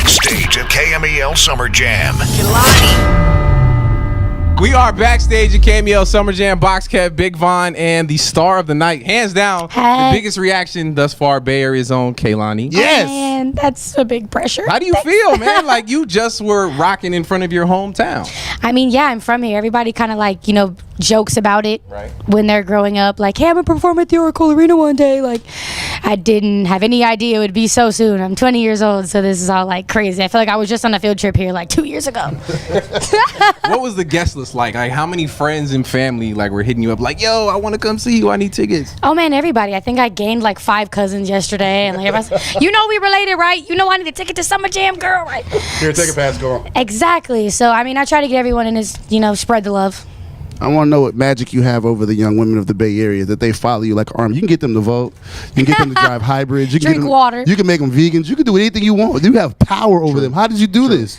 Backstage at Kmel Summer Jam. Kehlani. We are backstage at Kmel Summer Jam. Box Kev, Big Von, and the star of the night, hands down, the biggest reaction thus far, Bay Area's own Kehlani. Yes. Man, that's a big pressure. How do you feel, man? Like you just were rocking in front of your hometown. I mean, yeah, I'm from here. Everybody kind of like, jokes about it when they're growing up. Like, hey, I'm going to perform at the Oracle Arena one day. Like, I didn't have any idea it would be so soon. I'm 20 years old, so this is all like crazy. I feel like I was just on a field trip here like 2 years ago. What was the guest list like? Like, how many friends and family like were hitting you up like, yo, I want to come see you. I need tickets. Oh, man, everybody. I think I gained like 5 cousins yesterday. And like everybody's, we related, right? I need a ticket to Summer Jam, girl, right? Here, take a pass, girl. Exactly. So, I mean, I try to get everyone in this, spread the love. I want to know what magic you have over the young women of the Bay Area that they follow you like arms. You can get them to vote. You can get them to drive hybrids. You can drink water. You can make them vegans. You can do anything you want. You have power over them. How did you do this?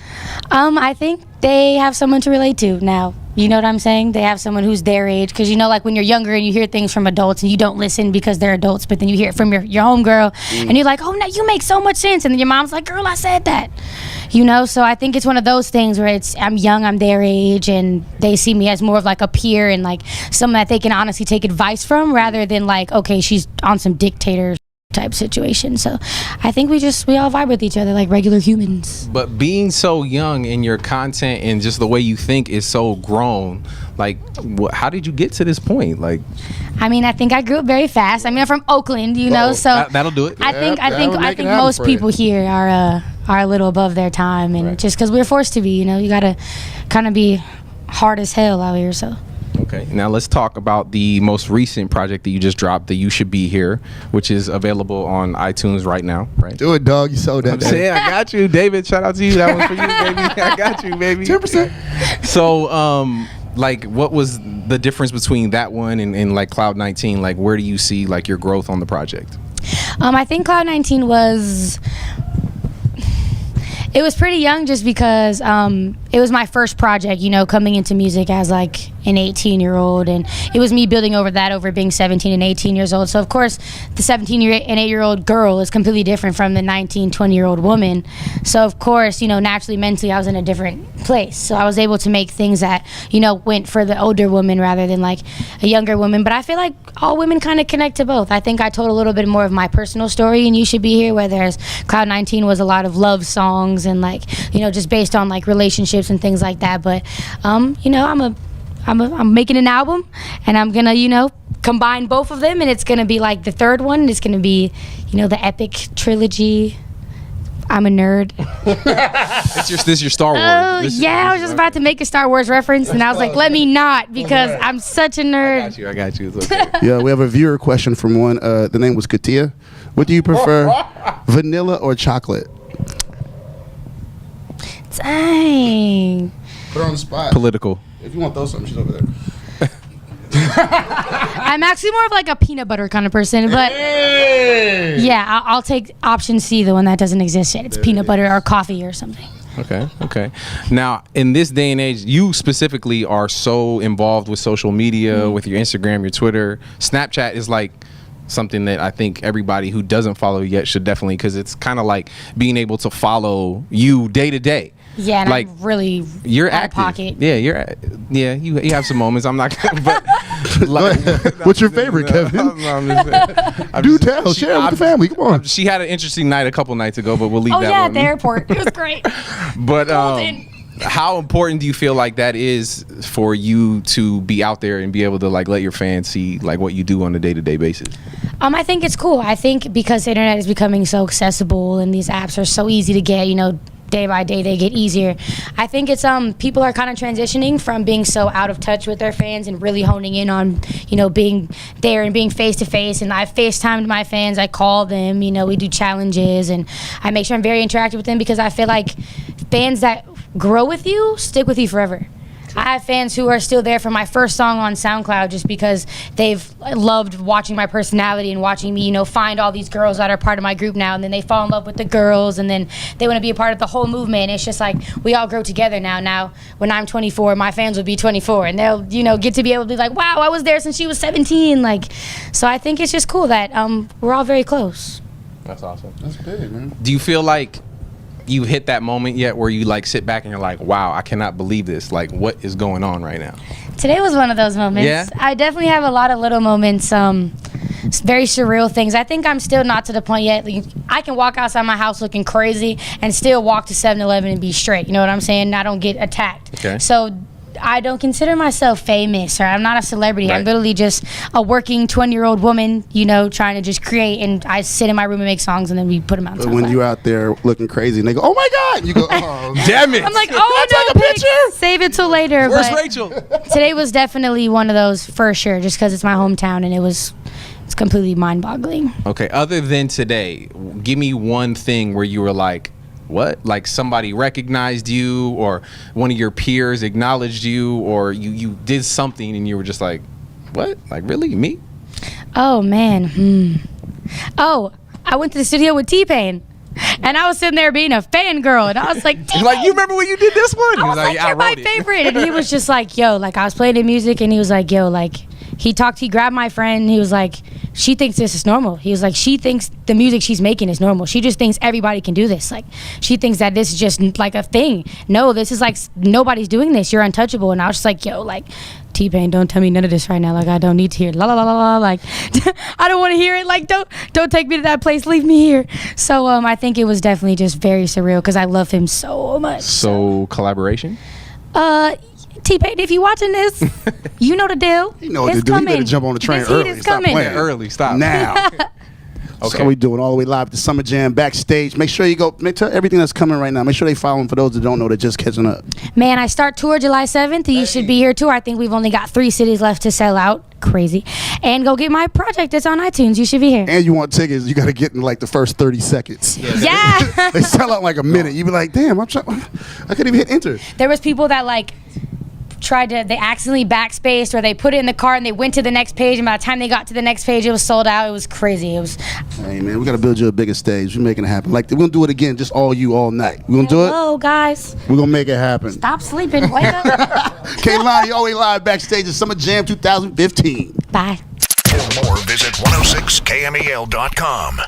I think they have someone to relate to now. You know what I'm saying? They have someone who's their age. Because, like when you're younger and you hear things from adults and you don't listen because they're adults, but then you hear it from your homegirl and you're like, oh, no, you make so much sense. And then your mom's like, girl, I said that. So I think it's one of those things where I'm young, I'm their age, and they see me as more of like a peer and like someone that they can honestly take advice from rather than like, okay, she's on some dictator type situation. So I think we all vibe with each other like regular humans. But being so young in your content and just the way you think is so grown, like how did you get to this point? Like, I mean, I think I grew up very fast. I mean, I'm from Oakland, so that'll do it. I think most people here are a little above their time, and just because we're forced to be, you gotta kind of be hard as hell out here. So. Okay, now let's talk about the most recent project that you just dropped, that You Should Be Here, which is available on iTunes right now, right? Do it, dog. You sold that. Yeah, I got you, David. Shout out to you. That one's for you, baby. I got you, baby. 10%. So, like, what was the difference between that one and like Cloud 19? Like, where do you see like your growth on the project? I think Cloud 19 was. It was pretty young just because it was my first project, coming into music as like an 18-year-old, and it was me building over being 17 and 18 years old. So of course the 17 and 8-year-old girl is completely different from the 19, 20-year-old woman. So of course, naturally, mentally I was in a different place. So I was able to make things that, went for the older woman rather than like a younger woman. But I feel like all women kind of connect to both. I think I told a little bit more of my personal story in You Should Be Here, whereas Cloud 19 was a lot of love songs and like, just based on like relationships and things like that. But I'm making an album, and I'm gonna combine both of them, and it's gonna be like the third one. It's gonna be the epic trilogy. I'm a nerd. This is your Star Wars. I was just about to make a Star Wars reference, and I was like, let me not, because I'm such a nerd. I got you. It's okay. Yeah, we have a viewer question from one. The name was Katia. What do you prefer, vanilla or chocolate? Dang. Put her on the spot. Political. If you want to throw something, she's over there. I'm actually more of like a peanut butter kind of person, but yeah, I'll take option C, the one that doesn't exist yet. It's peanut butter or coffee or something. Okay. Now, in this day and age, you specifically are so involved with social media, with your Instagram, your Twitter. Snapchat is like something that I think everybody who doesn't follow you yet should definitely, because it's kind of like being able to follow you day to day. Yeah, and like, I'm really you're out active. of pocket. Yeah, you have some moments. I'm not gonna, but like, what's your favorite, Kevin? Do tell, share with the family. Come on. She had an interesting night a couple nights ago, but we'll leave that. Oh yeah, one. at the airport. It was great. But how important do you feel like that is for you to be out there and be able to like let your fans see like what you do on a day-to-day basis? I think it's cool. I think because the internet is becoming so accessible and these apps are so easy to get, day by day they get easier. I think it's people are kind of transitioning from being so out of touch with their fans and really honing in on being there and being face to face. And I've FaceTimed my fans, I call them, we do challenges, and I make sure I'm very interactive with them, because I feel like fans that grow with you stick with you forever. I have fans who are still there for my first song on SoundCloud just because they've loved watching my personality and watching me, find all these girls that are part of my group now, and then they fall in love with the girls, and then they want to be a part of the whole movement. It's just like we all grow together now. Now, when I'm 24, my fans will be 24, and they'll, get to be able to be like, wow, I was there since she was 17. So I think it's just cool that we're all very close. That's awesome. That's big, man. Do you feel like you hit that moment yet where you like sit back and you're like, wow, I cannot believe this. Like, what is going on right now? Today was one of those moments. Yeah? I definitely have a lot of little moments, very surreal things. I think I'm still not to the point yet. Like, I can walk outside my house looking crazy and still walk to 7-Eleven and be straight. You know what I'm saying? I don't get attacked. Okay. So I don't consider myself famous, or I'm not a celebrity. Right. I'm literally just a working 20-year-old woman, you know, trying to just create. And I sit in my room and make songs, and then we put them out. But when you're out there looking crazy and they go, oh my God, you go, oh, Damn it. I'm like, Can I oh take no, a picture? save it till later. Where's but Rachel? today was definitely one of those for sure, just because it's my hometown, and it's completely mind-boggling. Okay, other than today, give me one thing where you were like, what? Like somebody recognized you, or one of your peers acknowledged you, or you did something and you were just like, what? Like, really? Me? Oh man. Oh, I went to the studio with T-Pain, and I was sitting there being a fangirl, and I was like, You're like, you remember when you did this one? I was like, yeah, you're my wrote it. favorite. And he was just like, yo, like I was playing the music, and he was like, yo, like he grabbed my friend, and he was like, she thinks this is normal. He was like, she thinks the music she's making is normal. She just thinks everybody can do this. Like, she thinks that this is just like a thing. No, this is like, nobody's doing this. You're untouchable. And I was just like, yo, like, T-Pain, don't tell me none of this right now. Like, I don't need to hear la la la la la. Like, I don't want to hear it. Like, don't take me to that place. Leave me here. So I think it was definitely just very surreal because I love him so much. So collaboration? T-Pain, if you watching this, you know the deal. you know what It's to do. You coming. better jump on the train This heat early. is Stop coming. playing. Early, stop. Now. Okay. So we doing all the way live to Summer Jam Backstage. Make sure you go. Tell everything that's coming right now. Make sure they follow them for those that don't know. They're just catching up. Man, I start tour July 7th. You should be here too. I think we've only got 3 cities left to sell out. Crazy. And go get my project. It's on iTunes. You should be here. And you want tickets, you got to get in like the first 30 seconds. Yeah. They sell out like a minute. You be like, damn, I couldn't even hit enter. There was people that like they accidentally backspaced, or they put it in the cart and they went to the next page, and by the time they got to the next page it was sold out. It was crazy. It was Hey man, we got to build you a bigger stage. We're making it happen. Like, we're going to do it again, just all you all night. We're going to do it? Hello guys. We're going to make it happen. Stop sleeping. Wake up. Kehlani, always live backstage at Summer Jam 2015. Bye. For more, visit 106kmel.com.